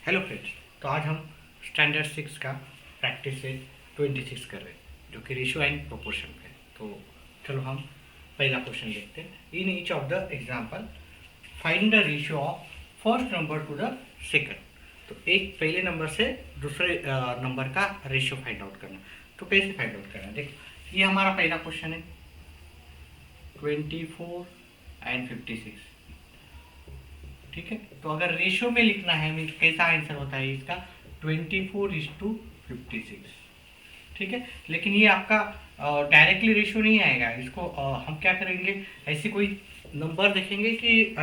Hello friends. तो आज हम स्टैंडर्ड 6 का प्रैक्टिस से 26 कर रहे हैं जो कि रेशियो एंड प्रोपोर्शन पे है। तो चलो हम पहला क्वेश्चन देखते हैं। In each of the example find the ratio of first number two the second. तो एक पहले नंबर से दूसरे नंबर का रेशियो फाइंड आउट करना। तो कैसे फाइंड आउट करना, देखो ये हमारा पहला क्वेश्चन है 24 एंड 56। ठीक है, तो अगर रेशियो में लिखना है मीन्स कैसा आंसर होता है इसका 24:56। ठीक है, लेकिन ये आपका डायरेक्टली रेशियो नहीं आएगा। इसको हम क्या करेंगे, ऐसी कोई नंबर देखेंगे कि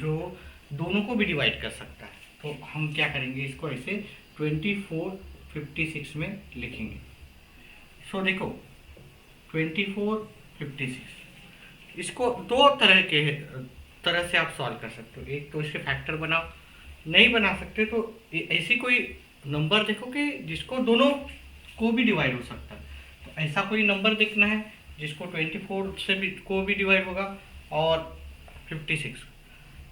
जो दोनों को भी डिवाइड कर सकता है। तो हम क्या करेंगे, इसको ऐसे 24:56 में लिखेंगे। सो देखो 24:56 इसको दो तरह से आप सॉल्व कर सकते हो। एक तो इसके फैक्टर बनाओ, नहीं बना सकते तो ऐसी कोई नंबर देखो कि जिसको दोनों को भी डिवाइड हो सकता है। तो ऐसा कोई नंबर देखना है जिसको 24 से भी को भी डिवाइड होगा और 56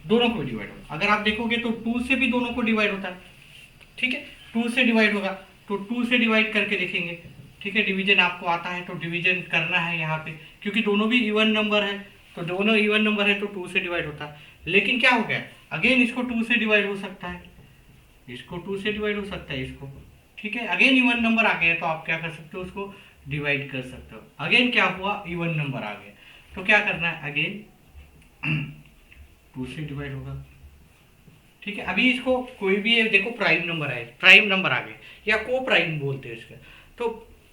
दोनों को भी डिवाइड होगा। अगर आप देखोगे तो 2 से भी दोनों को डिवाइड होता है। ठीक है, 2 से डिवाइड होगा तो 2 से डिवाइड करके देखेंगे। ठीक है, डिवीजन आपको आता है तो डिवीजन करना है यहाँ पे, क्योंकि दोनों भी इवन नंबर है। तो दोनों इवन नंबर है तो 2 से डिवाइड होता है। लेकिन क्या हो गया, अगेन इसको 2 से डिवाइड हो सकता है, इसको 2 से डिवाइड हो सकता है इसको। ठीक है, अगेन इवन नंबर आ गया तो आप क्या कर सकते हो, उसको डिवाइड कर सकते हो। अगेन क्या हुआ, इवन नंबर आ गया तो क्या करना है, अगेन 2 से डिवाइड होगा। ठीक है, अभी इसको कोई भी देखो प्राइम नंबर है, प्राइम नंबर आ गए या को प्राइम बोलते हैं इसका। तो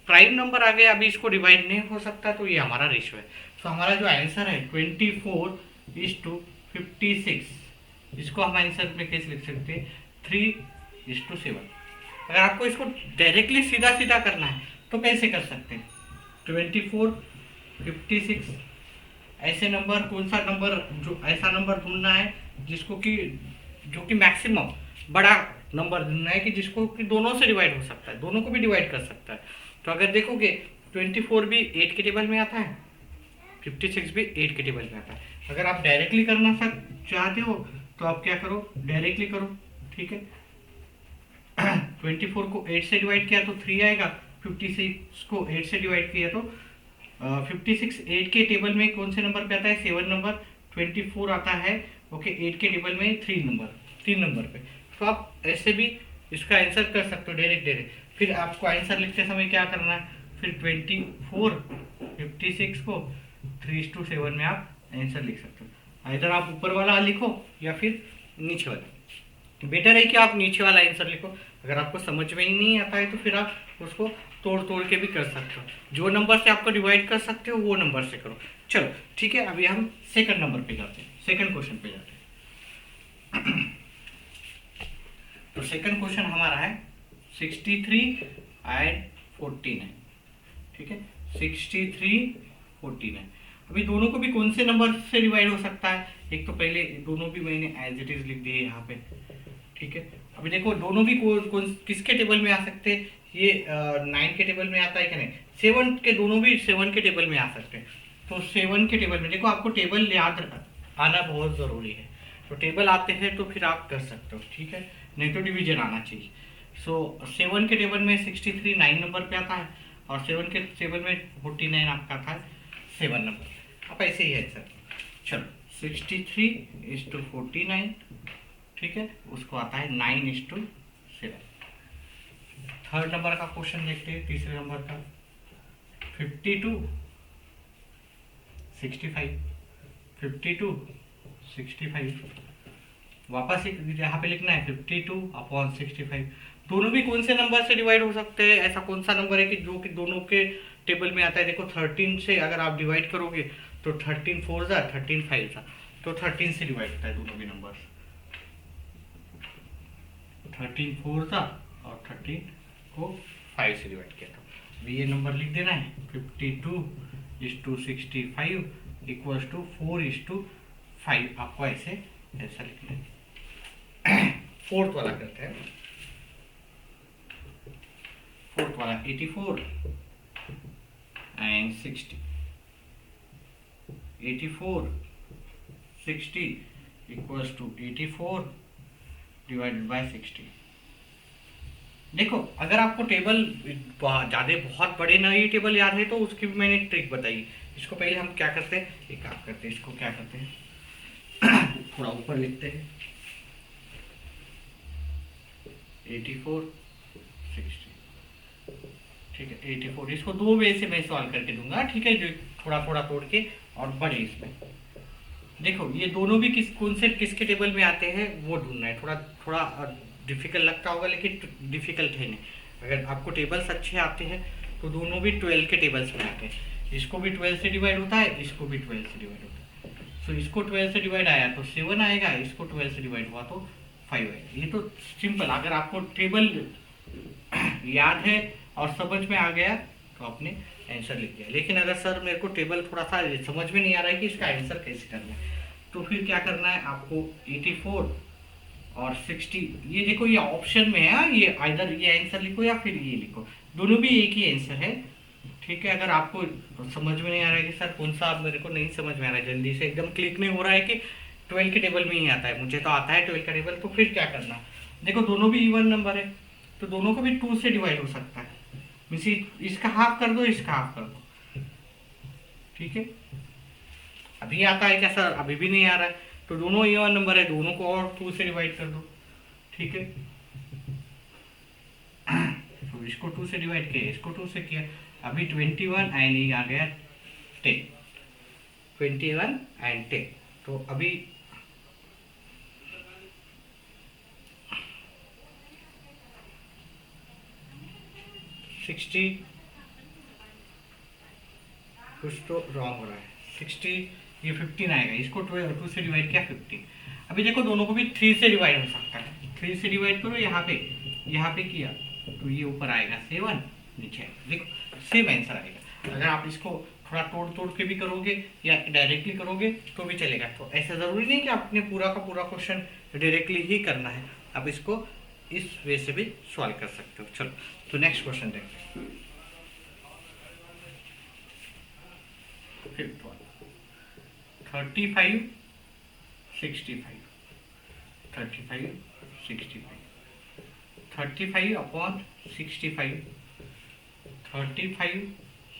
प्राइम नंबर आ गया, अभी इसको डिवाइड नहीं हो सकता, तो ये हमारा रेशियो है। तो हमारा जो आंसर है 24:56, इसको हम आंसर में कैसे लिख सकते हैं 3:7। अगर आपको इसको डायरेक्टली सीधा सीधा करना है तो कैसे कर सकते हैं, 24:56 ऐसे नंबर, कौन सा नंबर, जो ऐसा नंबर ढूंढना है जिसको कि जो कि मैक्सिमम बड़ा नंबर ढूंढना है कि जिसको कि दोनों से डिवाइड हो सकता है, दोनों को भी डिवाइड कर सकता है। तो अगर देखोगे 24 भी 8 के टेबल में आता है, 56 भी 8 के टेबल में आता है। अगर आप डायरेक्टली करना चाहते हो तो आप क्या करो, डायरेक्टली करो। ठीक है, 24 को 8 से डिवाइड किया तो 3 आएगा, 56 को 8 से डिवाइड किया तो 56 8 के टेबल में कौन से नंबर पे आता है, 7 नंबर। 24 आता है ओके 8 के टेबल में 3 नंबर पे। तो आप ऐसे भी इसका आंसर कर सकते हो डायरेक्ट। फिर आपको आंसर लिखते समय क्या करना है, फिर 56 को 3:7 में आप आंसर लिख सकते हो। इधर आप ऊपर वाला लिखो या फिर नीचे वाला। बेटर है कि आप नीचे वाला आंसर लिखो। अगर आपको समझ में ही नहीं आता है तो फिर आप उसको तोड़ तोड़ के भी कर सकते हो। जो नंबर से आपको डिवाइड कर सकते हो वो नंबर से करो। चलो ठीक है, अभी हम सेकंड नंबर पे जाते हैं, सेकंड क्वेश्चन पे जाते हैं। तो सेकंड क्वेश्चन हमारा है 63 एंड 49। ठीक है, 63 49। अभी दोनों को भी कौन से नंबर से डिवाइड हो सकता है, एक तो पहले दोनों भी मैंने एज इट इज लिख दिए यहाँ पे। ठीक है, अभी देखो दोनों भी कौन किसके टेबल में आ सकते हैं, ये 9 के टेबल में आता है कि नहीं, 7 के, दोनों भी 7 के टेबल में आ सकते हैं। तो 7 के टेबल में देखो, आपको टेबल याद आना बहुत ज़रूरी है। तो टेबल आते हैं तो फिर आप कर सकते हो। ठीक है, नहीं तो डिवीजन आना चाहिए। सो 7 के टेबल में 63 9 नंबर पे आता है और 7 के टेबल में 49 आपका आता है 7 नंबर। आप ऐसे ही है सर। चलो 63:49। ठीक है, उसको आता है 9:7। थर्ड नंबर का क्वेश्चन देखते हैं, तीसरे नंबर का 52:65। 52:65 वापस यहाँ पे लिखना है 52/65। दोनों भी कौन से नंबर से डिवाइड हो सकते हैं, ऐसा कौन सा नंबर है कि जो कि दोनों के टेबल में आता है। देखो 13 से अगर आप डिवाइड करोगे तो 13 4 जा 13 5 जा, तो 13 से डिवाइड होता है दोनों भी नंबर। 13 4 जा और 13 को 5 से डिवाइड किया था। अभी ये नंबर लिख देना है 52:65 इक्वल्स टू 4:5। आपको ऐसे ऐसा लिखना है। फोर्थ वाला करते हैं, फोर्थ वाला 84 and 60। 84 60 equals to 84 divided by 60। देखो अगर आपको टेबल ज़्यादा बहुत बड़े ना ये टेबल याद है तो उसकी भी मैंने एक ट्रिक बताई। इसको पहले हम क्या करते हैं, एक काम करते हैं, इसको क्या करते हैं थोड़ा ऊपर लिखते हैं 84 60, ठीक है 84। इसको दो वे से मैं सॉल्व करके दूंगा, ठीक है, जो थोड़ा थोड़ा तोड़ के और बड़े इसमें। देखो ये दोनों भी कौन से किसके टेबल में आते हैं वो ढूंढना है। थोड़ा थोड़ा डिफिकल्ट लगता होगा लेकिन डिफिकल्ट है नहीं। अगर आपको टेबल्स अच्छे आते हैं तो दोनों भी 12 के टेबल्स में आते हैं। इसको भी 12 से डिवाइड होता है, इसको भी 12 से डिवाइड होता है। सो इसको 12 से डिवाइड आया तो 7 आएगा, इसको 12 से डिवाइड हुआ तो 5 आएगा। ये तो सिंपल, अगर आपको टेबल याद है और समझ में आ गया तो आपने आंसर लिख दिया। लेकिन अगर सर मेरे को टेबल थोड़ा सा समझ में नहीं आ रहा है कि इसका आंसर कैसे करना है, तो फिर क्या करना है आपको 84 और 60, ये देखो ये ऑप्शन में है, ये आइदर ये आंसर लिखो या फिर ये लिखो, दोनों भी एक ही आंसर है, ठीक है। अगर आपको समझ में नहीं आ रहा है कि सर कौन सा, मेरे को नहीं समझ में आ रहा है, जल्दी से एकदम क्लिक नहीं हो रहा है कि 12 के टेबल में ही आता है, मुझे तो आता है 12 का टेबल, तो फिर क्या करना, देखो दोनों भी इवन नंबर है तो दोनों को भी 2 से डिवाइड हो सकता है। मीन्स इसका हाफ कर दो, इसका हाफ कर दो, ठीक है। अभी आता है क्या सर, अभी भी नहीं आ रहा है, तो दोनों इवन नंबर है, दोनों को और 2 से डिवाइड कर दो, ठीक है। तो इसको 2 से डिवाइड किया, इसको 2 से किया, अभी 21 एंड ये आ गया 10, 21 एंड 10, तो अभी सिक्सटी, कुछ तो रॉन्ग हो रहा है, 60, ये 15 आएगा, इसको 2 से डिवाइड किया 15। अभी देखो दोनों को भी 3 से डिवाइड हो सकता है, 3 से डिवाइड करो, यहाँ पे किया तो ये ऊपर आएगा 7, नीचे देखो सेम आंसर आएगा। अगर आप इसको थोड़ा तोड़ तोड़ के भी करोगे या डायरेक्टली करोगे तो भी चलेगा। तो ऐसा ज़रूरी नहीं कि आपने पूरा का पूरा क्वेश्चन डायरेक्टली ही करना है, आप इसको इस वे से भी सॉल्व कर सकते हो। चलो तो नेक्स्ट क्वेश्चन देखते हैं। Fifth one, 35 65, 35 65, 35 upon 65, 35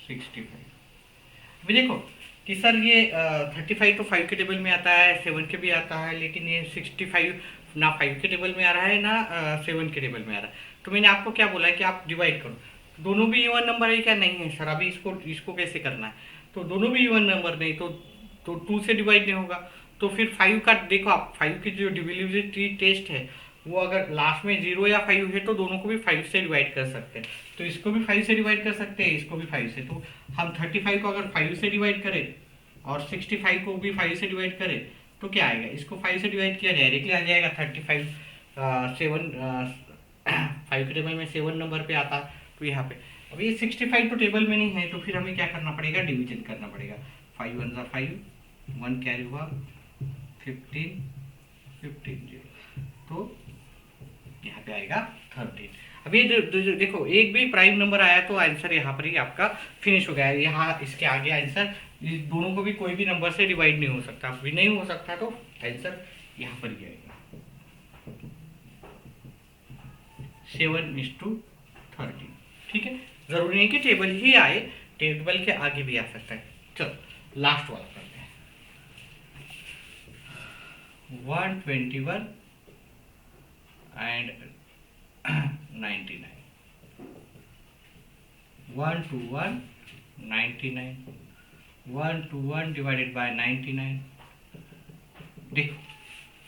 65। अभी देखो कि सर ये 35 तो 5 के टेबल में आता है, 7 के भी आता है, लेकिन ये 65 ना 5 के टेबल में आ रहा है ना 7 के टेबल में आ रहा है। तो मैंने आपको क्या बोला है कि आप डिवाइड करो, दोनों भी इवन नंबर है क्या, नहीं है सर। अभी इसको कैसे करना है, तो दोनों भी इवन नंबर नहीं तो 2 से डिवाइड नहीं होगा, तो फिर 5 का देखो आप, 5 की जो डिविजिबिलिटी टेस्ट है वो अगर लास्ट में 0 या 5 है तो दोनों को भी 5 से डिवाइड कर सकते हैं। तो इसको भी 5 से डिवाइड कर सकते हैं, इसको भी 5 से। तो हम 35 को अगर 5 से डिवाइड करें और 65 को भी 5 से डिवाइड करें तो क्या आएगा, इसको 5 से डिवाइड किया डायरेक्टली आ जाएगा 35, 7 5 के टेबल में 7 नंबर पे आता, तो यहाँ पे अब ये 65 तो टेबल में नहीं है, तो फिर हमें क्या करना पड़ेगा, डिवीजन करना पड़ेगा। 5 1 जा 5, 1 कैरी हुआ 15 15 0, तो यहाँ पे आएगा 13। अब ये देखो एक भी प्राइम नंबर आया तो आंसर यहाँ पर ही आपका फिनिश हो गया। यहाँ इसके आगे आंसर, इस दोनों को भी कोई भी नंबर से डिवाइड नहीं हो सकता, भी नहीं हो सकता, तो आंसर यहाँ पर ही आएगा 7:13, ठीक है। जरूरी नहीं कि टेबल ही आए, टेबल के आगे भी आ सकता है। चलो लास्ट वाला करते हैं, 121 and 99, 1 to 1 99, 1 to 1 divided by 99। देखो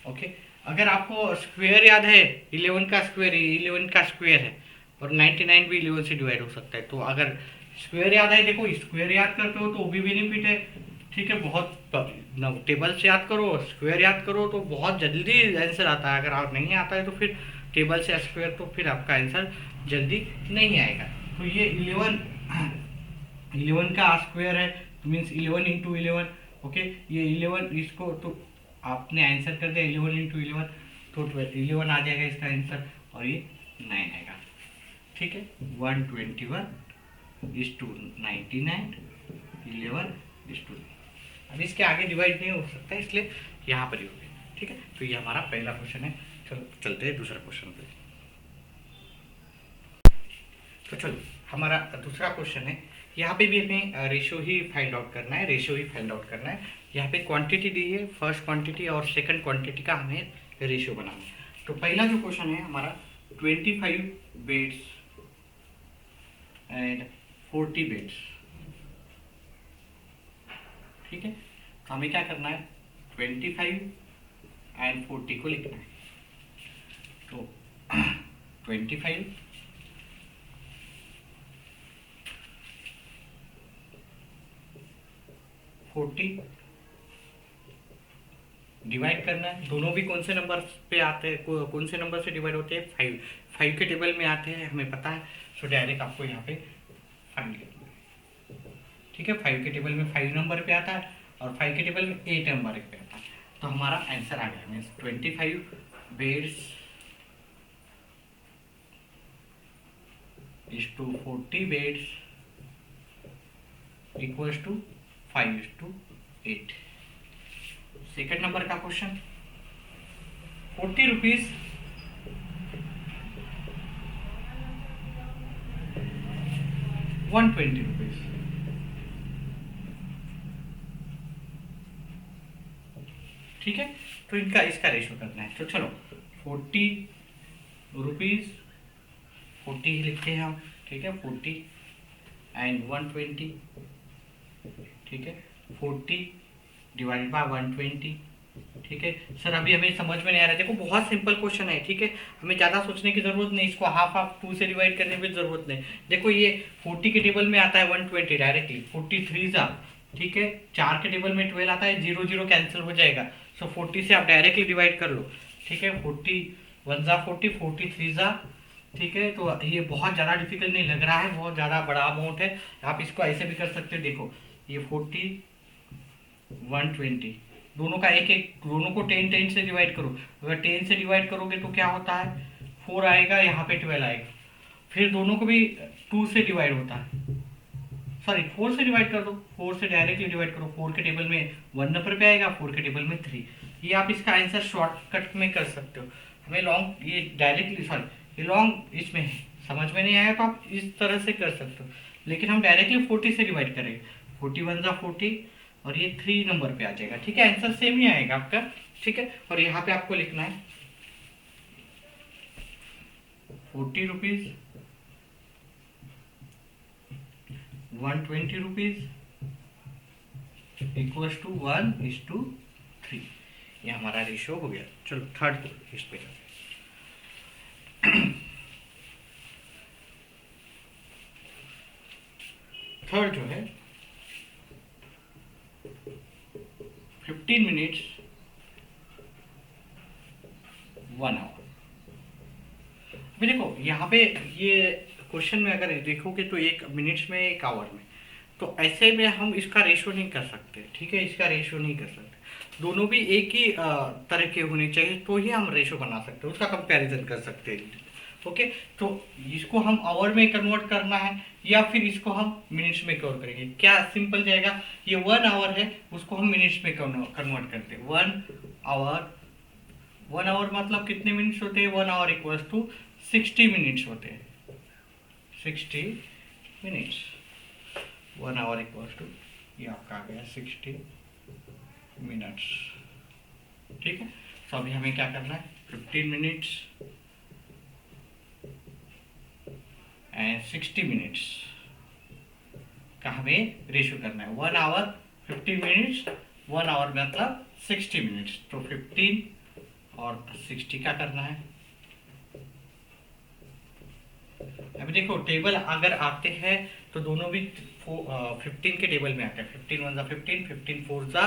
ओके, अगर आपको स्क्वायर याद है, 11 का स्क्वायर 11 का स्क्वायर है और 99 भी 11 से डिवाइड हो सकता है। तो अगर स्क्वायर याद है, देखो स्क्वायर याद करते हो तो वो भी बेनिफिट है, ठीक है। बहुत टेबल से याद करो, स्क्वायर याद करो तो बहुत जल्दी आंसर आता है। अगर आप नहीं आता है तो फिर टेबल से स्क्वायर, तो फिर आपका आंसर जल्दी नहीं आएगा। तो ये 11 का स्क्वायर है, मीन्स 11 इंटू 11, ओके। ये 11 इसको तो आपने आंसर कर दिया 11 इंटू 11, तो 11 आ जाएगा इसका आंसर, और ये 9 आएगा, ठीक है। 121 इज टू 99, 11 इज टू। अब इसके आगे डिवाइड नहीं हो सकता, इसलिए यहाँ पर ही हो गया, ठीक है। तो ये हमारा पहला क्वेश्चन है। चलो चलते हैं दूसरा क्वेश्चन पे। तो चलो हमारा दूसरा क्वेश्चन है, यहाँ पे भी हमें रेशो ही फाइंड आउट करना है, रेशो ही फाइंड आउट करना है। यहाँ पे क्वांटिटी दी है, फर्स्ट क्वांटिटी और सेकंड क्वांटिटी का हमें रेशो बनाना है। तो पहला जो क्वेश्चन है हमारा 25 बेड्स एंड 40 बेड्स, ठीक है। तो हमें क्या करना है, 25 एंड 40 को लिखना है। तो 25 40 डिवाइड करना है। दोनों भी कौन से नंबर पे आते हैं, कौन से नंबर से डिवाइड होते हैं, 5 5 के टेबल में आते हैं, हमें पता है। सो डायरेक्ट आपको यहाँ पे फाइंड करना है, ठीक है। 5 के टेबल में 5 नंबर पे आता है और 5 के टेबल में 8 नंबर पे आता है। तो हमारा आंसर आ गया, means 25 beds is to 40 beds equals to 5:8। Second number का क्वेश्चन, 40 रुपीज 120 रुपीज, ठीक है। तो इनका इसका रेशो करना है। तो चलो 40 रुपीज 40 ही लिखते हैं हम, ठीक है। 40 एंड 120, ठीक है। 40 डिवाइडेड बाय 120, ठीक है। सर अभी हमें समझ में नहीं आ रहा है, देखो बहुत सिंपल क्वेश्चन है, ठीक है। हमें ज़्यादा सोचने की जरूरत नहीं, इसको हाफ हाफ 2 से डिवाइड करने की जरूरत नहीं। देखो ये 40 के टेबल में आता है 120 डायरेक्टली, 43 जा, ठीक है। 4 के टेबल में 12 आता है, 0 0 कैंसिल हो जाएगा। सो 40 से आप डायरेक्टली डिवाइड कर लो, ठीक है। 41 जा 40, 43 जा, ठीक है। तो ये बहुत ज़्यादा डिफिकल्ट नहीं लग रहा है, बहुत ज़्यादा बड़ा अमाउंट है। आप इसको ऐसे भी कर सकते हो, देखो ये 40 120, दोनों का एक एक, दोनों को 10 10 से डिवाइड करो। अगर 10 से डिवाइड करोगे तो क्या होता है, 4 आएगा, यहाँ पे 12 आएगा। फिर दोनों को भी 2 से डिवाइड होता है, सॉरी 4 से डिवाइड कर दो, 4 से डायरेक्टली डिवाइड करो। 4 के टेबल में 1 नंबर पे आएगा, 4 के टेबल में 3। ये आप इसका आंसर शॉर्टकट में कर सकते हो। हमें लॉन्ग ये डायरेक्टली, सॉरी ये लॉन्ग इसमें समझ में नहीं आया तो आप इस तरह से कर सकते हो, लेकिन हम डायरेक्टली 40 से डिवाइड करेंगे। 41 जा 40 और ये 3 नंबर पे आ जाएगा, ठीक है। आंसर सेम ही आएगा आपका, ठीक है। और यहाँ पे आपको लिखना है 40 रुपीज 120 रुपीज इक्वल्स टू 1:3। ये हमारा रेशियो हो गया। चलो थर्ड इस पे थर्ड जो है 15 मिनट्स 1 आवर। अभी देखो यहाँ पे ये क्वेश्चन में अगर देखोगे तो 1 मिनट्स में 1 आवर में, तो ऐसे में हम इसका रेशो नहीं कर सकते, ठीक है। इसका रेशो नहीं कर सकते, दोनों भी एक ही तरह के होने चाहिए, तो ही हम रेशो बना सकते हैं, उसका कंपैरिजन कर सकते हैं, ओके। तो इसको हम आवर में कन्वर्ट करना है या फिर इसको हम मिनट्स में कन्वर्ट करेंगे, क्या सिंपल जाएगा। ये 1 आवर है, उसको हम मिनट्स में कन्वर्ट करते हैं। 1 आवर मतलब कितने मिनट्स होते हैं, 1 आवर इक्वल्स टू 60 मिनट्स होते हैं, 60 मिनट्स। 1 आवर इक्वल्स टू, ये आपका आ गया 60 मिनट्स, ठीक है। तो अभी हमें क्या करना है, 15 मिनट्स एंड 60 मिनट्स का हमें रेशियो करना है। 1 आवर 15 मिनट्स, 1 आवर मतलब 60 मिनट्स। तो 15 और 60 का करना है। अभी देखो टेबल अगर आते हैं तो दोनों भी 15 के टेबल में आते हैं। 15 1 जा 15, 15 4 जा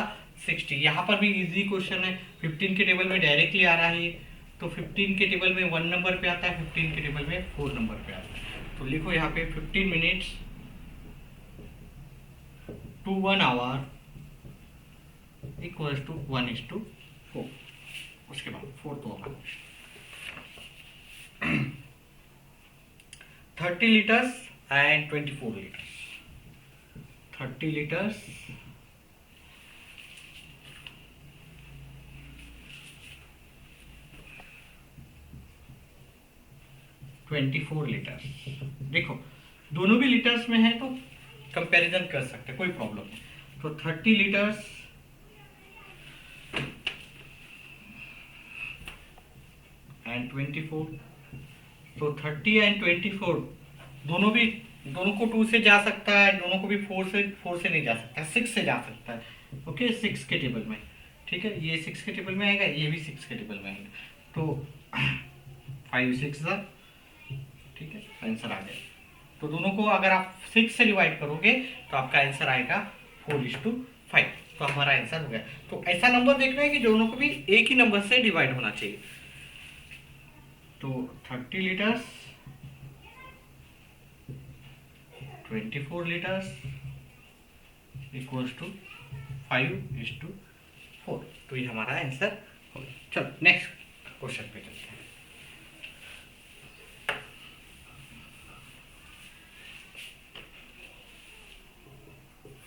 60। यहाँ पर भी इजी क्वेश्चन है, 15 के टेबल में डायरेक्टली आ रहा है, तो 15 के टेबल में 1 नंबर पे आता है, 15 के टेबल में 4 नंबर पे आता है। तो लिखो यहाँ पे 15 minutes to 1 hour equals to 1:4। उसके बाद 4 तो होगा 30 liters and 24 liters। 30 liters 24 litres. देखो दोनों भी लीटर्स में है तो कंपैरिजन कर सकते हैं, कोई प्रॉब्लम नहीं। तो 30 लीटर्स एंड 24, तो 30 एंड 24 दोनों को 2 से जा सकता है, दोनों को भी 4 से नहीं जा सकता, 6 से जा सकता है। ओके 6 के टेबल में, ठीक है, ये 6 के टेबल में आएगा, ये भी 6 के टेबल में आएगा। तो 5 6 ठीक है, आंसर आ गया। तो दोनों को अगर आप 6 से डिवाइड करोगे तो आपका आंसर आएगा 4:5। तो हमारा आंसर हो गया। तो ऐसा नंबर देखना है कि दोनों को भी एक ही नंबर से डिवाइड होना चाहिए। तो 30 लीटर्स 24 लीटर्स इक्वल्स टू 5:4। तो ये हमारा आंसर हो गया। चलो नेक्स्ट क्वेश्चन पे चलते हैं।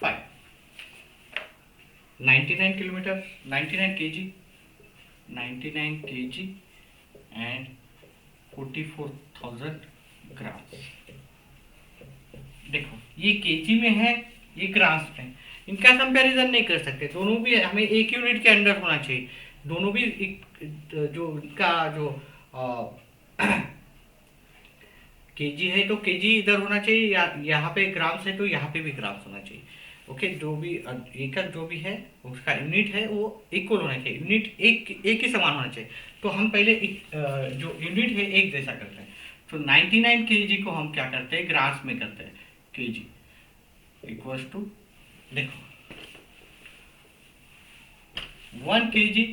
Five 99 kilometre 99 KG 99 KG and 44,000 ग्राम। देखो ये केजी में है, ये ग्राम्स में, इनका कंपैरिजन नहीं कर सकते, दोनों भी हमें एक यूनिट के अंदर होना चाहिए। दोनों भी जो इनका जो केजी है तो केजी इधर होना चाहिए, या यहाँ पे ग्राम्स है तो यहाँ पे भी ग्राम्स होना चाहिए। ओके जो भी एकक जो भी है उसका यूनिट है वो इक्वल होना चाहिए, यूनिट एक ही समान होना चाहिए। तो हम पहले जो यूनिट है एक जैसा करते हैं। तो 99 केजी को हम क्या करते हैं, ग्राम्स में करते हैं। केजी इक्वल्स टू, देखो 1 KG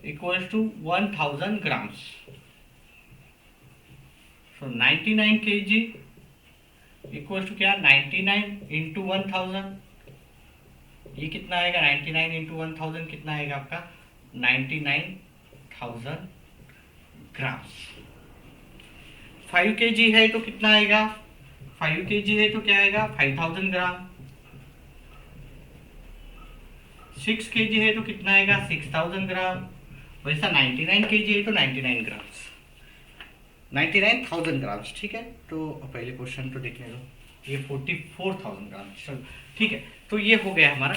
equals to 1000 grams. So 99 KG equals to क्या, 99 इंटू 1000। ये कितना आएगा, 99 इंटू 1000 कितना आएगा आपका 99,000 ग्राम्स। 5 केजी है तो कितना आएगा, 5 केजी है तो क्या आएगा 5000 ग्राम। 6 केजी है तो कितना आएगा 6000 ग्राम। वैसा 99 केजी है तो 99 ग्राम्स, 99,000 ग्राम्स। ठीक है, तो पहले क्वेश्चन तो देखने दो, ये 44,000 ग्राम। चलो ठीक है, तो ये हो गया हमारा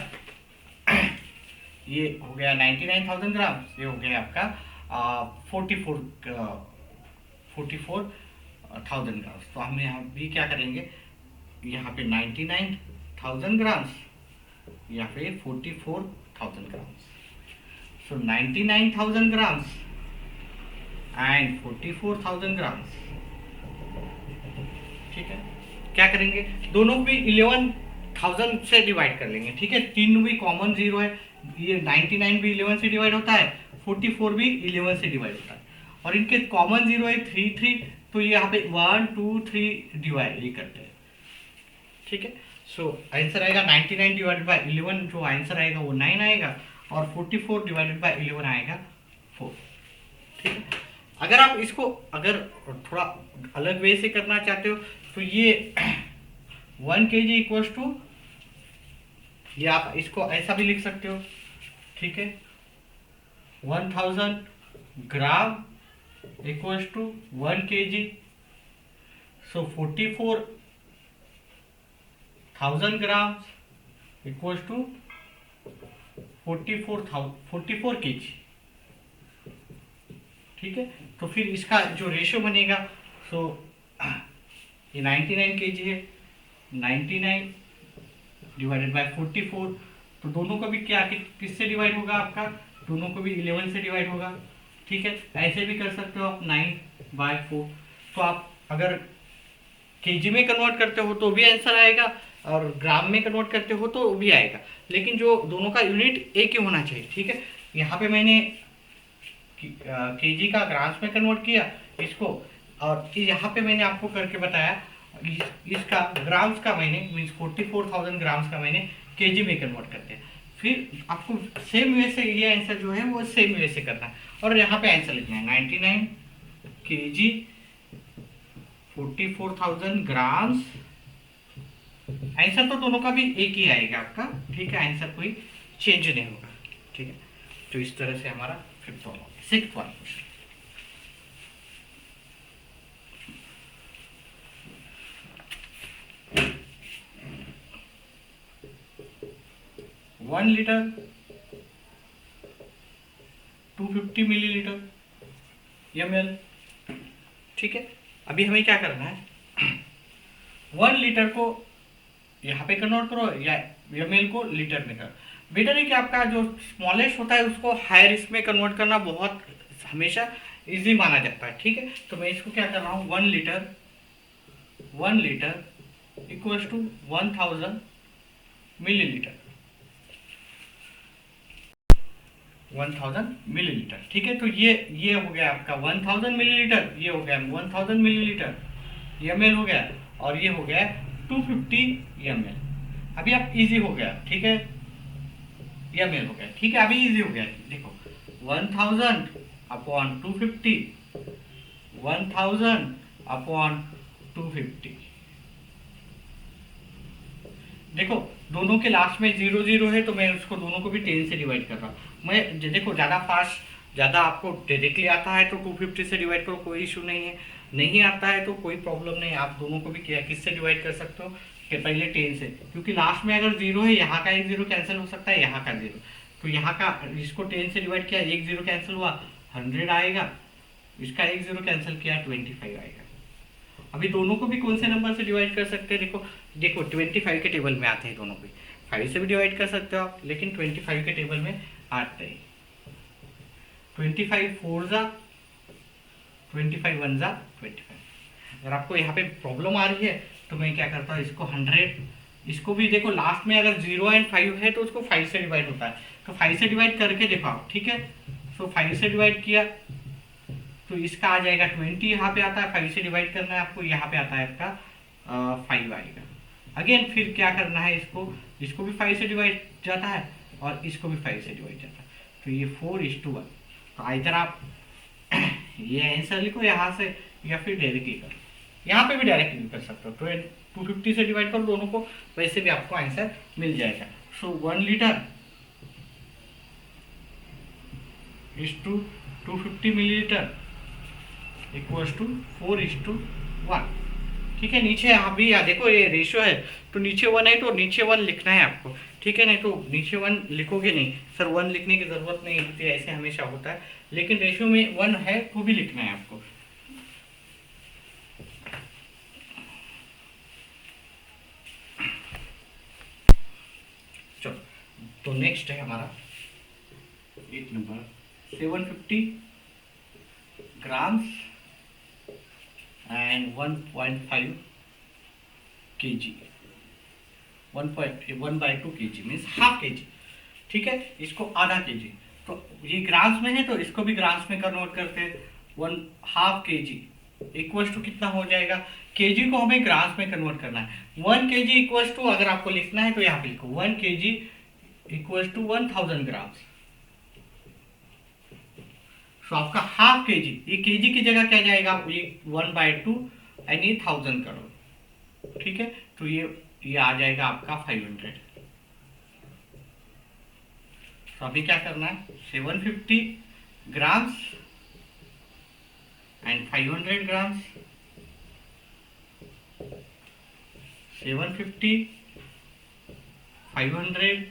ये हो गया 99,000 ग्राम, ये हो गया आपका 44,000 ग्राम्स। तो हम यहाँ भी क्या करेंगे, यहाँ पे 99,000 ग्राम्स, यहाँ पे 44,000 grams. So 99,000 grams and 44,000 grams. ठीक है, क्या करेंगे, दोनों भी 11,000 से डिवाइड कर लेंगे। ठीक है, तीन भी कॉमन जीरो है, ये 99 भी 11 से डिवाइड होता है, 44 भी 11 से डिवाइड होता है, और इनके कॉमन जीरो है 3, तो ये यहाँ पे 1 2 3 डिवाइड ये करते हैं। ठीक है, सो आंसर आएगा 99 डिवाइडेड बाय 11, जो आंसर आएगा वो 9 आएगा, और 44 डिवाइडेड बाय 11 आएगा 4। ठीक है, अगर आप इसको अगर थोड़ा अलग वे से करना चाहते हो तो ये 1 केजी इक्वल्स टू, ये आप इसको ऐसा भी लिख सकते हो। ठीक है, 1000 ग्राम इक्वल्स टू 1 केजी। सो 44,000 ग्राम्स इक्वल्स टू 44 केजी। ठीक है, तो फिर इसका जो रेशियो बनेगा, सो ये 99 केजी है, 99 डिवाइडेड बाय 44, तो दोनों को भी क्या किससे डिवाइड होगा आपका, दोनों को भी 11 से डिवाइड होगा। ठीक है, ऐसे भी कर सकते हो आप 9/4। तो आप अगर केजी में कन्वर्ट करते हो तो भी आंसर आएगा, और ग्राम में कन्वर्ट करते हो तो भी आएगा, लेकिन जो दोनों का यूनिट एक ही होना चाहिए। ठीक है, यहाँ पे मैंने केजी का ग्राम्स में कन्वर्ट किया इसको, और यहाँ पे मैंने आपको करके बताया इसका ग्राम्स का मैंने मीन्स 44,000 ग्राम्स का मैंने केजी में कन्वर्ट करते हैं। फिर आपको सेम वे से ये आंसर जो है वो सेम वे से करना है, और यहाँ पे आंसर लिखना है 99 केजी 44,000 ग्राम्स। आंसर तो दोनों का भी एक ही आएगा आपका। ठीक है, आंसर कोई चेंज नहीं होगा। ठीक है, तो इस तरह से हमारा 5th वाला 6th वाला क्वेश्चन। 1 litre 250 millilitre ml। ठीक है, अभी हमें क्या करना है, 1 लीटर को यहाँ पे कन्वर्ट करो या ml को लीटर में करो। बेटर है कि आपका जो स्मॉलेस्ट होता है उसको हायर इसमें कन्वर्ट करना बहुत हमेशा इजी माना जाता है। ठीक है, तो मैं इसको क्या कर रहा हूँ, 1 litre equals to 1000 millilitre, 1000 millilitre. ठीक है, तो ये हो गया आपका 1000 मिलीलीटर, ये हो गया 1000 मिलीलीटर ml हो गया, और ये हो गया 250 ml। अभी आप इजी हो गया, ठीक है, ml हो गया। ठीक है, अभी इजी हो गया, देखो 1000 अपॉन 250, 1000 अपॉन 250। देखो दोनों के लास्ट में 0 है, तो मैं उसको दोनों को भी 10 से डिवाइड कर रहा हूँ। मैं देखो ज़्यादा फास्ट, ज़्यादा आपको डायरेक्टली आता है तो 250 से डिवाइड करो, कोई इशू नहीं है। नहीं आता है तो कोई प्रॉब्लम नहीं, आप दोनों को भी किससे डिवाइड कर सकते हो कि पहले 10 से, क्योंकि लास्ट में अगर 0 है, यहाँ का एक 0 कैंसिल हो सकता है, यहाँ का 0, तो यहाँ का इसको 10 से डिवाइड किया, एक 0 कैंसिल हुआ, 100 आएगा, इसका एक 0 कैंसिल किया, 25 आएगा। अभी दोनों को भी कौन से नंबर से डिवाइड कर सकते हैं, देखो 25 के टेबल में आते हैं दोनों भी, 5 से भी डिवाइड कर सकते हो आप, लेकिन 25 के टेबल में आते हैं। 25 4 जा 25 1 जा 25। अगर आपको यहाँ पे प्रॉब्लम आ रही है तो मैं क्या करता हूँ, इसको 100, इसको भी देखो लास्ट में अगर 0 एंड 5 है तो उसको 5 से डिवाइड होता है, तो 5 से डिवाइड करके देखो आप। ठीक है, तो 5 से डिवाइड किया तो इसका आ जाएगा 20, यहाँ पे आता है 5 से डिवाइड करना है आपको, यहाँ पे आता है आपका 5 आएगा। अगेन फिर क्या करना है, इसको भी 5 से डिवाइड जाता है और इसको भी 5 से डिवाइड जाता है, तो ये 4:1। तो इधर आप ये आंसर लिखो यहाँ से, या फिर डायरेक्टली करो, यहाँ पे भी डायरेक्टली कर सकते हो, तो 250 से डिवाइड करो दोनों को, वैसे भी आपको आंसर मिल जाएगा। So 1 litre is to 250 millilitre equals to 4:1। ठीक है, नीचे यहाँ भी देखो ये रेशियो है, तो नीचे 1 है तो नीचे 1 लिखना है आपको। ठीक है, नहीं तो नीचे 1 लिखोगे नहीं, सर 1 लिखने की जरूरत नहीं होती, ऐसे हमेशा होता है, लेकिन रेशियो में 1 है तो भी लिखना है आपको। चलो, तो नेक्स्ट है हमारा 8 number, 750 grams and 1.5 kg, 1/2 kg means half kg। ठीक है, इसको आधा kg, तो ये ग्राम्स में है तो इसको भी ग्राम्स में कन्वर्ट करते हैं। 1/2 kg इक्वल्स टू कितना हो जाएगा, kg को हमें ग्राम्स में कन्वर्ट करना है। 1 kg इक्वल्स टू, अगर आपको लिखना है तो यहाँ पे लिखो 1 kg इक्वल्स टू 1000 ग्राम्स। तो आपका हाफ kg, ये kg की जगह क्या जाएगा, ये 1/2 एंड ये 1000 करोड़। ठीक है, तो ये आ जाएगा आपका 500। तो अभी क्या करना है, 750 ग्राम्स एंड 500 ग्राम्स, 750 500।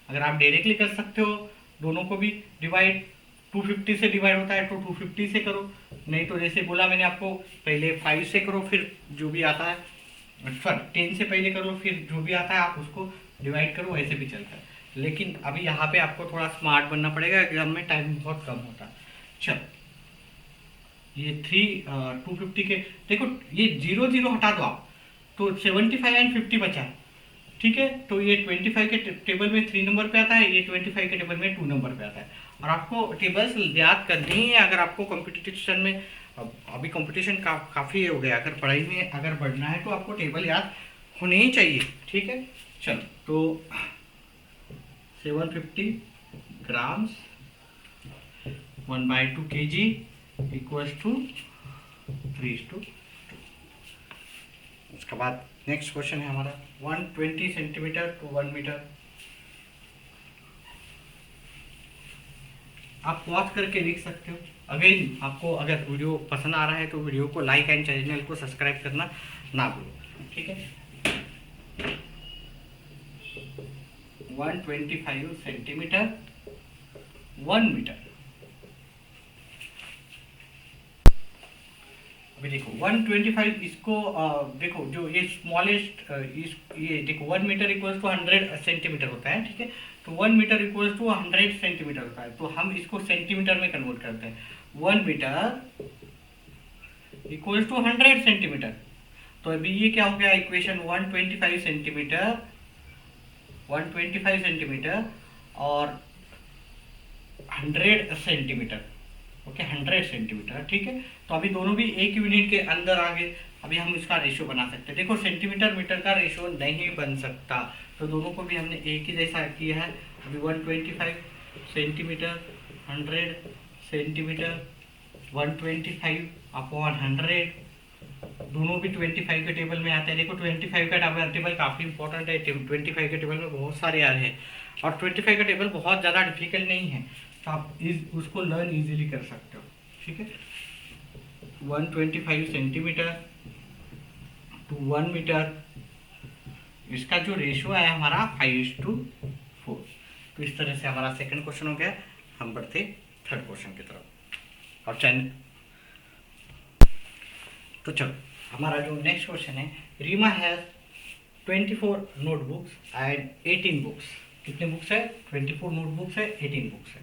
अगर आप डायरेक्टली कर सकते हो दोनों को भी डिवाइड, 250 से डिवाइड होता है तो 250 से करो, नहीं तो जैसे बोला मैंने आपको, पहले 5 से करो, फिर जो भी आता है, सॉरी 10 से पहले करो, फिर जो भी आता है आप उसको डिवाइड करो, ऐसे भी चलता है। लेकिन अभी यहाँ पे आपको थोड़ा स्मार्ट बनना पड़ेगा, एग्जाम में टाइम बहुत कम होता है। चलो, ये 250 के देखो, ये 0 हटा दो आप, तो 75 एंड 50 बचा। ठीक है, तो ये 25 के टेबल में 3 नंबर पे आता है, ये 25 के टेबल में 2 नंबर पे आता है। और आपको टेबल्स याद करनी ही है अगर आपको कंपटीशन में, अभी कंपटीशन काफ़ी हो गया, अगर पढ़ाई में अगर बढ़ना है तो आपको टेबल याद होने ही चाहिए। ठीक है, चलो, तो 750 ग्राम्स 1/2 kg इक्वल्स टू 3:2। उसके बाद नेक्स्ट क्वेश्चन है हमारा 120 सेंटीमीटर टू 1 मीटर। आप पॉज करके लिख सकते हो। अगेन आपको अगर वीडियो पसंद आ रहा है तो वीडियो को लाइक एंड चैनल को सब्सक्राइब करना ना भूलो। ठीक है, 125 सेंटीमीटर 1 मीटर। अभी देखो 125 इसको देखो जो ये स्मॉलेस्ट ये देखो 1 मीटर इक्वल्स टू 100 सेंटीमीटर होता है, ठीक है। तो 1 मीटर इक्वल्स टू 100 सेंटीमीटर होता है, तो हम इसको सेंटीमीटर में कन्वर्ट करते हैं। 1 मीटर इक्वल्स टू 100 सेंटीमीटर। तो अभी ये क्या हो गया इक्वेशन 125 सेंटीमीटर 125 सेंटीमीटर और 100 सेंटीमीटर, ओके 100 सेंटीमीटर, ठीक है। तो अभी दोनों भी एक यूनिट के अंदर आ गए। अभी हम इसका रेशियो बना सकते हैं। देखो सेंटीमीटर मीटर का रेशियो नहीं बन सकता, तो दोनों को भी हमने एक ही जैसा किया है। अभी 125 सेंटीमीटर 100 सेंटीमीटर 125 अपॉन 100, दोनों भी 25 के टेबल में आते हैं। देखो 25 का टेबल काफ़ी इंपॉर्टेंट है, 25 के टेबल में बहुत सारे आ रहे हैं और 25 का टेबल बहुत ज़्यादा डिफिकल्ट नहीं है, तो आप उसको लर्न इजीली कर सकते हो, ठीक है। 125 सेंटीमीटर टू 1 मीटर, इसका जो रेशियो है हमारा 5:4। तो इस तरह से हमारा सेकंड क्वेश्चन हो गया। हम बढ़ते थर्ड क्वेश्चन की तरफ। और चैनल तो चलो हमारा जो नेक्स्ट क्वेश्चन है, Reema has 24 notebooks and 18 books. कितने बुक्स है? 24 नोटबुक्स है, 18 बुक्स है।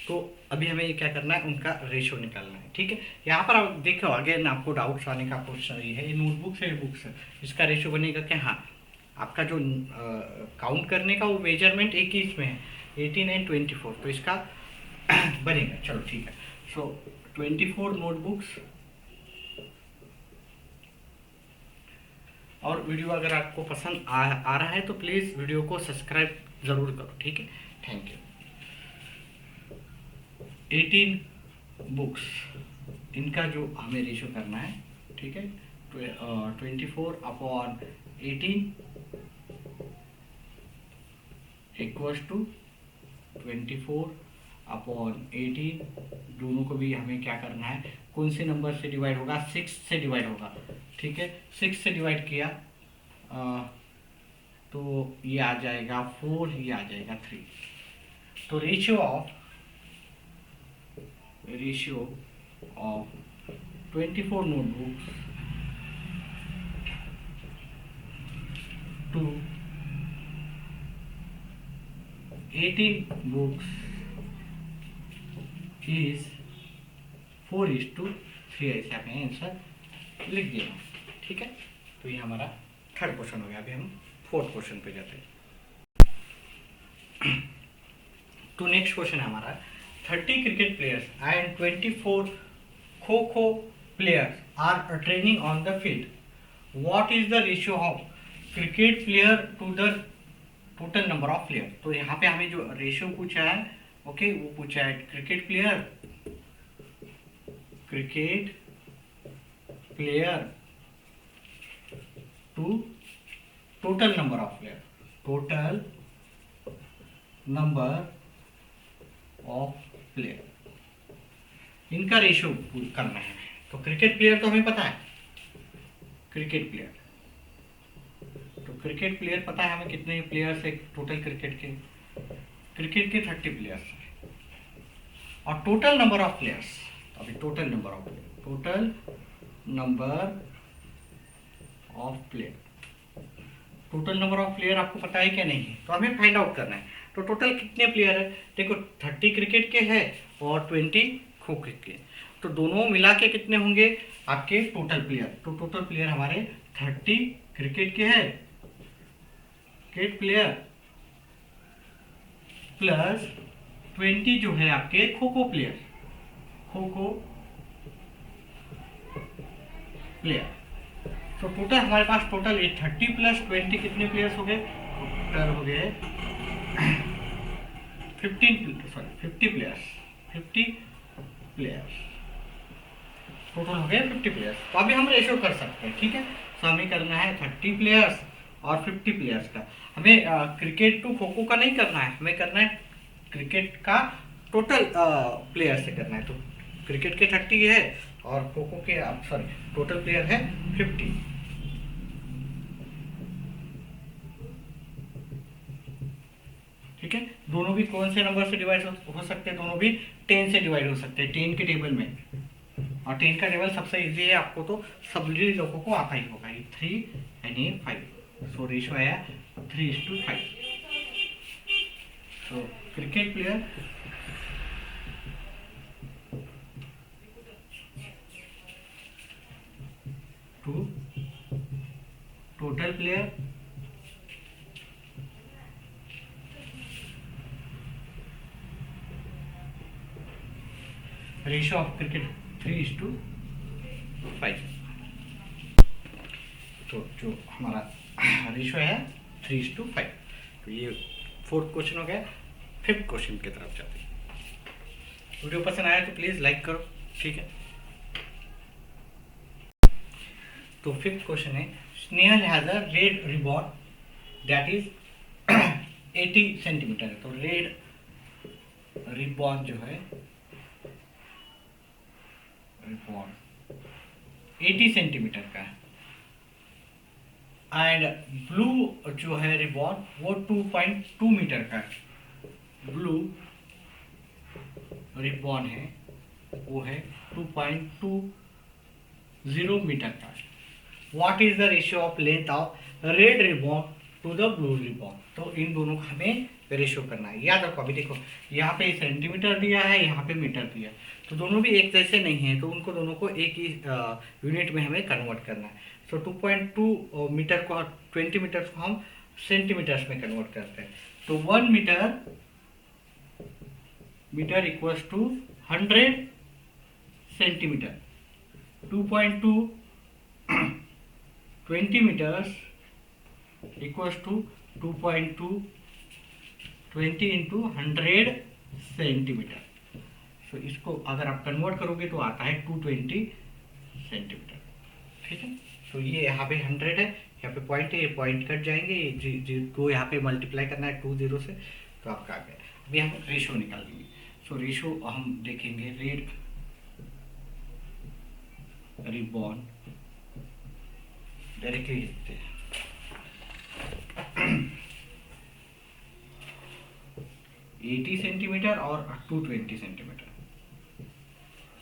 तो अभी हमें ये क्या करना है, उनका रेशियो निकालना है, ठीक है। यहाँ पर आप देखो अगेन आपको डाउट्स आने का क्वेश्चन ये है, ये नोटबुक्स है, ये बुक्स है, इसका रेशियो बनेगा क्या? हाँ, आपका जो काउंट करने का वो मेजरमेंट एक ही इसमें है, 18 एंड 24, तो इसका बनेगा। चलो ठीक है। सो 24 नोटबुक्स। और वीडियो अगर आपको पसंद आ रहा है तो प्लीज़ वीडियो को सब्सक्राइब ज़रूर करो, ठीक है। Thank you. 18 बुक्स, इनका जो हमें रेशियो करना है, ठीक है। 24 अपॉन 18 इक्वल्स टू 24 अपॉन 18, दोनों को भी हमें क्या करना है, कौन से नंबर से डिवाइड होगा? 6 से डिवाइड होगा, ठीक है। 6 से डिवाइड किया तो ये आ जाएगा 4, ये आ जाएगा 3। तो ratio of 24 notebooks to 18 books is 4:3। ऐसे आपने आंसर लिख दिया, ठीक है। तो ये हमारा थर्ड क्वेश्चन हो गया। अभी हम फोर्थ क्वेश्चन पे जाते हैं। तो नेक्स्ट क्वेश्चन है हमारा, 30 cricket players and 24 kho kho players are training on the field. What is the ratio of cricket player to the total number of player? तो यहाँ पे हमें जो रेशियो पूछा है, ओके, वो पूछा है cricket player to total number of player, total number of player, इनका रेशियो करना है। तो क्रिकेट प्लेयर तो हमें पता है, क्रिकेट प्लेयर पता है हमें कितने प्लेयर्स है टोटल क्रिकेट के 30 प्लेयर्स है। और टोटल नंबर ऑफ प्लेयर्स, अभी टोटल नंबर ऑफ प्लेयर आपको पता है क्या? नहीं है, तो हमें फाइंड आउट करना है। तो टोटल कितने प्लेयर है? देखो 30 क्रिकेट के हैं और 20 खो खो के, तो दोनों मिला के कितने होंगे आपके टोटल प्लेयर? तो टोटल प्लेयर हमारे 30 क्रिकेट के हैं, क्रिकेट प्लेयर प्लस 20 जो है आपके खो खो प्लेयर, तो टोटल हमारे पास टोटल 30 प्लस 20 कितने प्लेयर्स हो गए? टोटल हो गए 50 प्लेयर्स, टोटल हो गए 50 प्लेयर्स। तो अभी हम रेशियो कर सकते हैं, ठीक है। तो हमें करना है 30 प्लेयर्स और 50 प्लेयर्स का। हमें क्रिकेट टू खो खो का नहीं करना है, हमें करना है क्रिकेट का टोटल प्लेयर से करना है। तो क्रिकेट के 30 है और खो खो के टोटल प्लेयर है 50। ठीक है, दोनों भी कौन से नंबर से डिवाइड हो सकते हैं, दोनों भी 10 से डिवाइड हो सकते हैं 10 के टेबल में, और 10 का टेबल सबसे इजी है, आपको तो सभी लोगों को आता ही होगा, 3 एंड ये 5, सो रेशियो आया 3:5। So cricket player to total player ratio of cricket 3:5। तो जो हमारा रेशियो है 3:5। तो ये 4th क्वेश्चन हो गया। 5th क्वेश्चन की तरफ चलते हैं। वीडियो पसंद आया तो प्लीज़ लाइक करो, ठीक है। तो 5th क्वेश्चन है, Snehal has a red ribbon that is 80 centimetre है। तो रेड रिबॉन जो है, रिबॉन 80 सेंटीमीटर का है, एंड ब्लू जो है रिबॉन वो 2.2 मीटर का है। ब्लू रिबॉन है वो है 2.20 मीटर का। What is the ratio of length of red ribbon to the blue ribbon. तो इन दोनों का हमें रेशियो करना है। याद रखो, अभी देखो यहाँ पे सेंटीमीटर दिया है, यहाँ पे मीटर दिया है, तो दोनों भी एक जैसे नहीं है, तो उनको दोनों को एक ही यूनिट में हमें कन्वर्ट करना है। सो 2.2 मीटर को, 20 मीटर को हम सेंटीमीटर्स में कन्वर्ट करते हैं। तो 1 metre equals to 100 centimetre. 2.2 20 metres equals to 2.2 20 into 100 centimetre. So इसको अगर आप कन्वर्ट करोगे तो आता है 220 सेंटीमीटर, ठीक है। तो ये यहाँ पे 100 है, यहाँ पे पॉइंट है, ये पॉइंट कट जाएंगे, को यहाँ पे मल्टीप्लाई करना है 20 से, तो आपका आ गया। अभी हम रेशो निकाल देंगे। सो रेशो हम देखेंगे, रेड रिबॉन डायरेक्टली लिखते हैं 80 सेंटीमीटर और 220 सेंटीमीटर।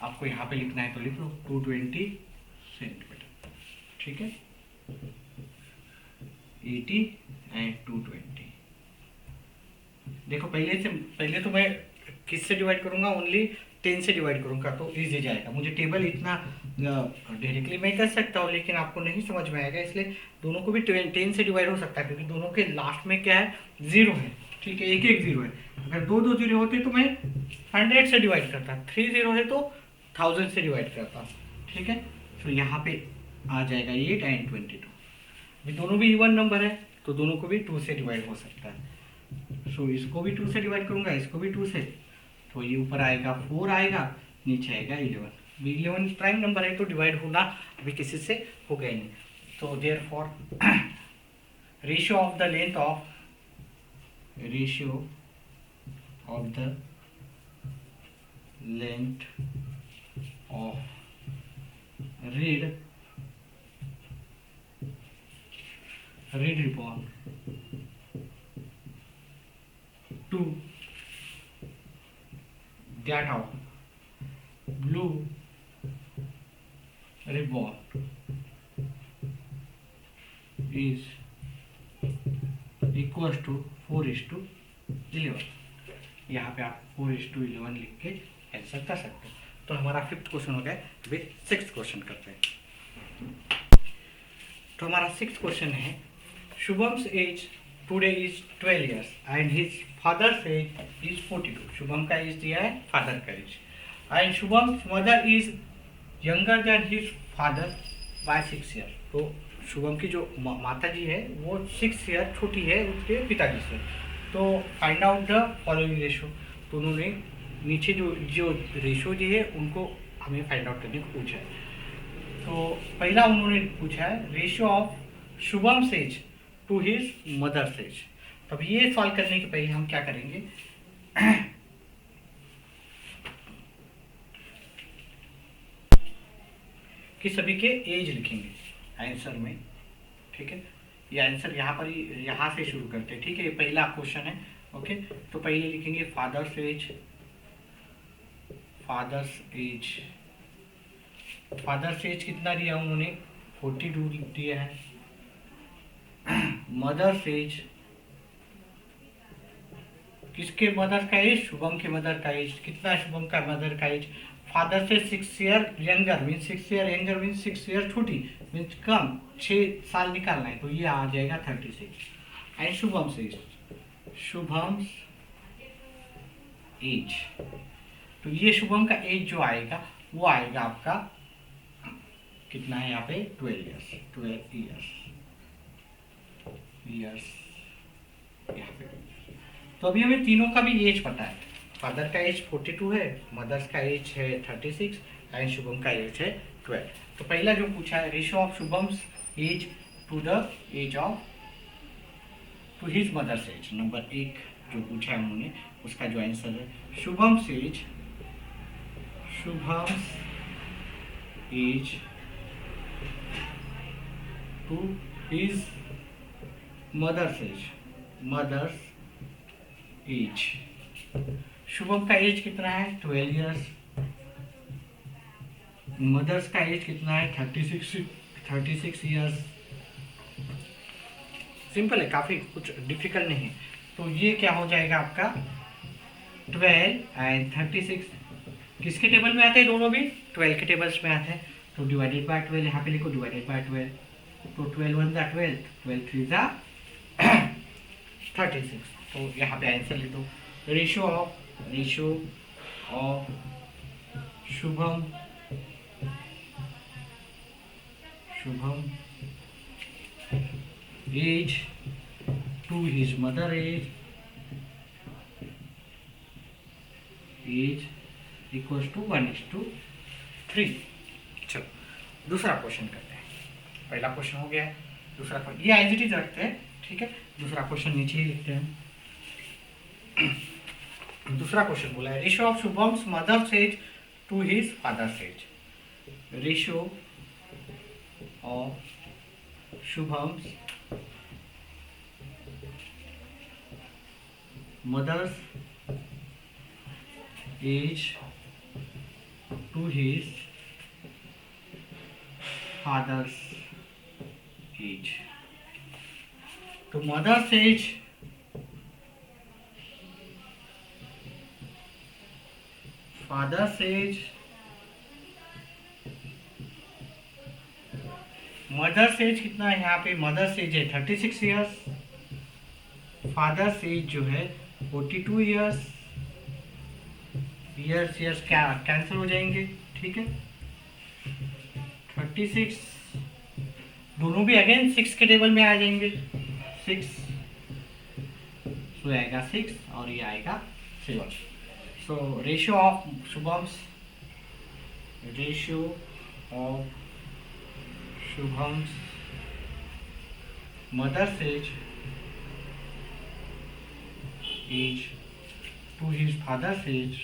आपको यहाँ पे लिखना है तो लिख लो 220 सेंटीमीटर, ठीक है। 80 एंड 220। देखो पहले तो मैं किससे डिवाइड करूंगा, ओनली 10 से डिवाइड करूंगा तो इजी जाएगा। मुझे टेबल इतना डायरेक्टली मैं कर सकता हूँ, लेकिन आपको नहीं समझ में आएगा, इसलिए दोनों को भी 10 से डिवाइड हो सकता है, क्योंकि दोनों के लास्ट में क्या है, 0 है, ठीक है, एक 0 है। अगर 2 0 होते तो मैं 100 से डिवाइड करता, 3 0 है तो 1000 से डिवाइड करता, ठीक है। तो यहाँ पे आ जाएगा 8 एंड 22। अभी दोनों भी इवन नंबर है तो दोनों को भी 2 से डिवाइड हो सकता है। सो इसको भी 2 से डिवाइड करूंगा, इसको भी 2 से, तो ये ऊपर आएगा 4 आएगा, नीचे आएगा 11। 11 प्राइम नंबर है तो डिवाइड होना अभी किसी से हो गया नहीं। तो therefore ratio of the length of red ribbon to that of blue ribbon is equals to 4:11। यहाँ पे आप 4:11 लिख के आंसर कर सकते हो। तो हमारा 5th क्वेश्चन हो गया। अभी 6th क्वेश्चन करते हैं। तो हमारा 6th क्वेश्चन है, Shubham's age today is 12 years and his father's age is 42। Shubham का एज दिया है, फादर का age, and Shubham's mother is younger than his father by 6 years। तो शुभम की जो माता जी है वो 6 year छोटी है उसके पिताजी से। तो find out the following ratio. तो उन्होंने नीचे जो रेशो जी है उनको हमें फाइंड आउट करने को पूछा है। तो पहला उन्होंने पूछा है ratio of Shubham age to his mother's age. तो अब ये सॉल्व करने के पहले हम क्या करेंगे, कि सभी के एज लिखेंगे आंसर में, ठीक है। ये आंसर यहाँ पर यहाँ से शुरू करते हैं, ठीक है। ये पहला क्वेश्चन है, ओके, तो पहले लिखेंगे father's age. Father's as, father's as कितना दिया उन्होंने, 42 दिया है। मदर्स एज, किसके मदर का एज, शुभम के मदर का एज, कितना शुभम का मदर का एज, फादर से 6 year younger, mean 6 year younger mean 6 year छोटी, मीन कम, 6 साल निकालना है, तो ये आ जाएगा 36। एंड शुभम से, शुभम एज, तो ये शुभम का एज जो आएगा वो आएगा आपका कितना है यहाँ पे, 12 ईयर्स यहाँ पे। तो अभी हमें तीनों का भी एज पता है, फादर का एज 42 है, मदर्स का एज है 36 एंड शुभम का एज है 12। तो पहला जो पूछा है, ratio of Shubham's age to the age of to his mother's age, number 1 जो पूछा है उन्होंने, उसका जो आंसर है Shubham's age, Shubham's age to his mother's age, mother's age. Shubham का एज कितना है, 12 ईयर्स। मदर्स का एज कितना है, 36 ईयर्स। सिंपल है, काफ़ी कुछ डिफिकल्ट नहीं है। तो ये क्या हो जाएगा आपका 12 एंड 36, किसके टेबल में आते हैं दोनों भी, 12 के टेबल्स में आते हैं। तो डिवाइडेड बाय 12, यहाँ पे लिखो डिवाइडेड बाय 12, तो 12 1 जा 12, 12 3 जा 36। तो यहाँ पे आंसर लिख दो, ratio of Shubham age to his mother age equals to 1:3। चलो दूसरा क्वेश्चन करते हैं, पहला क्वेश्चन हो गया है, दूसरा क्वेश्चन ये एज इट इज रखते हैं, ठीक है। दूसरा क्वेश्चन नीचे ही लिखते हैं। दूसरा क्वेश्चन बोला है, ratio of Shubham's mother's age to his father's age, ratio of Shubham's mother's age to his father's age. तो mother's age, father's age, mother's age कितना है यहाँ पे, मदर्स एज है 36 ईयर्स, फादर्स एज जो है 42 ईयर्स। ईयर्स क्या कैंसिल हो जाएंगे, ठीक है। 36 दोनों भी अगेन 6 के टेबल में आ जाएंगे, 6 तो आएगा 6 और ये आएगा 7। So ratio of Shubham's mother's age to his father's age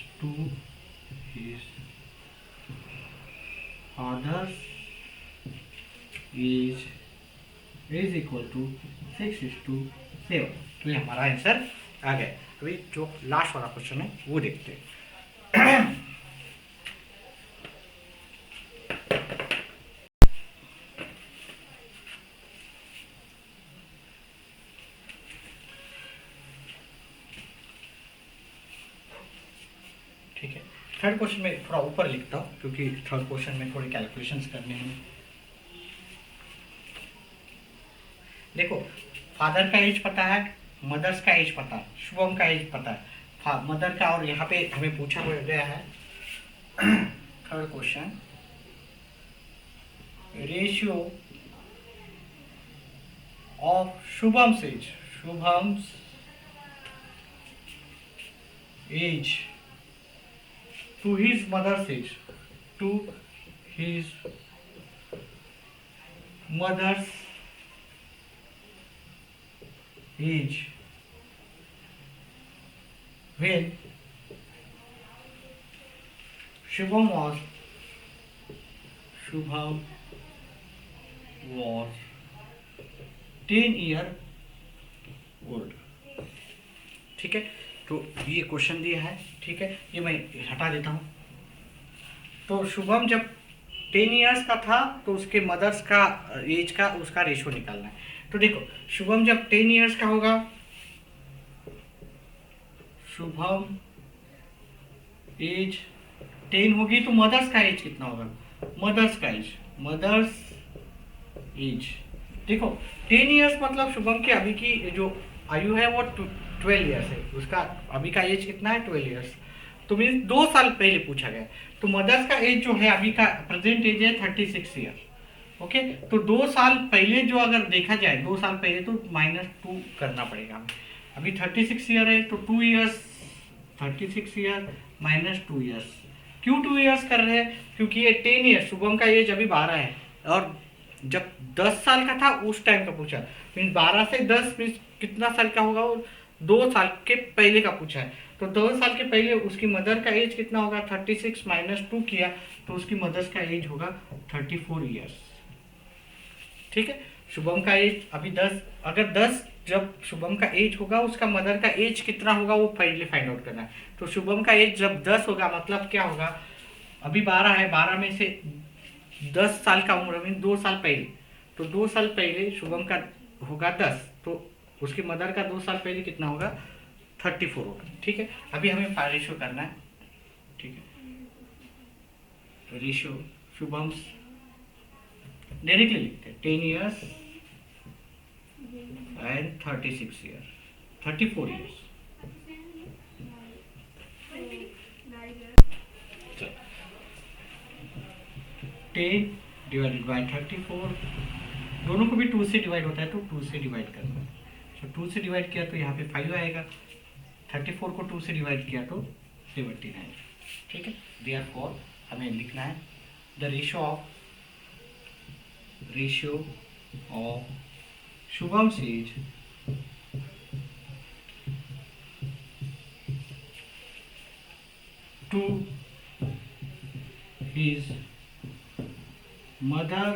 is equal to 6:7। तो ये हमारा आंसर आ गया। अभी जो लास्ट वाला क्वेश्चन है वो देखते हैं। ठीक है, थर्ड क्वेश्चन में थोड़ा ऊपर लिखता हूँ क्योंकि थर्ड क्वेश्चन में थोड़ी कैलकुलेशंस करने हैं। देखो, फादर का एज पता है, मदर्स का एज पता है, शुभम का एज पता है, मदर का, और यहाँ पे हमें पूछा गया है third question, ratio of Shubham's age to his mother's age, when Shubham was 10 year old। ठीक है, तो ये क्वेश्चन दिया है, ठीक है, ये मैं हटा देता हूँ। तो शुभम जब 10 इयर्स का था तो उसके मदर्स का एज का उसका रेशो निकालना है। तो देखो शुभम जब 10 इयर्स का होगा, शुभम एज 10 होगी तो मदर्स का एज कितना होगा, मदर्स एज देखो 10 इयर्स मतलब शुभम की अभी की जो आयु है वो 12 इयर्स है, उसका अभी का एज कितना है 12 इयर्स, तो मीन 2 साल पहले पूछा गया। तो मदर्स का एज जो है अभी का प्रेजेंट एज है 36 ईयर। ओके, तो 2 साल पहले जो अगर देखा जाए 2 साल पहले तो -2 करना पड़ेगा हमें। अभी 36 ईयर है तो 2 इयर्स, 36 ईयर -2 इयर्स। क्यों 2 इयर्स कर रहे हैं, क्योंकि ये 10 ईयर, शुभम का एज अभी 12 है और जब 10 साल का था उस टाइम का पूछा, मीन 12 से 10 मीन कितना साल का होगा, वो 2 साल के पहले का पूछा है। तो 2 साल के पहले उसकी मदर का एज कितना होगा, 36 -2 किया तो उसकी मदर्स का एज होगा 34 ईयर्स। ठीक है, शुभम का एज अभी 10, अगर 10 जब शुभम का एज होगा उसका मदर का एज कितना होगा वो पहले फाइंड आउट करना है। तो शुभम का एज जब 10 होगा मतलब क्या होगा, अभी 12 है, 12 में से 10 साल का उम्र मीन 2 साल पहले, तो 2 साल पहले शुभम का होगा 10, तो उसकी मदर का 2 साल पहले कितना होगा 34 होगा। ठीक है, अभी हमें रेशियो करना है। ठीक है, रेशियो शुभम डायरेक्टली लिखते हैं 10 years and 36 year, 34 years. 10 divided by 34, दोनों को भी 2 से डिवाइड होता है तो 2 से डिवाइड करना है। तो 2 से डिवाइड किया तो यहाँ पे 5 आएगा, 34 को 2 से डिवाइड किया तो 17 आएगा। ठीक है, देयरफॉर हमें लिखना है the ratio of Shubham's age to his mother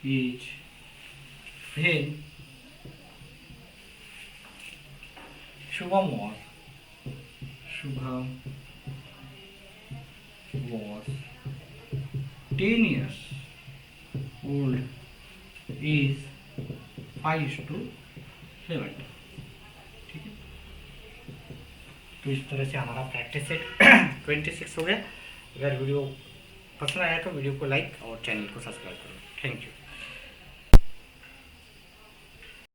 age when Shubham was 10 years old is 5:7। ठीक है, तो इस तरह से हमारा प्रैक्टिस सेट 26 हो गया। अगर वीडियो पसंद आया तो वीडियो को लाइक और चैनल को सब्सक्राइब करो। Thank you.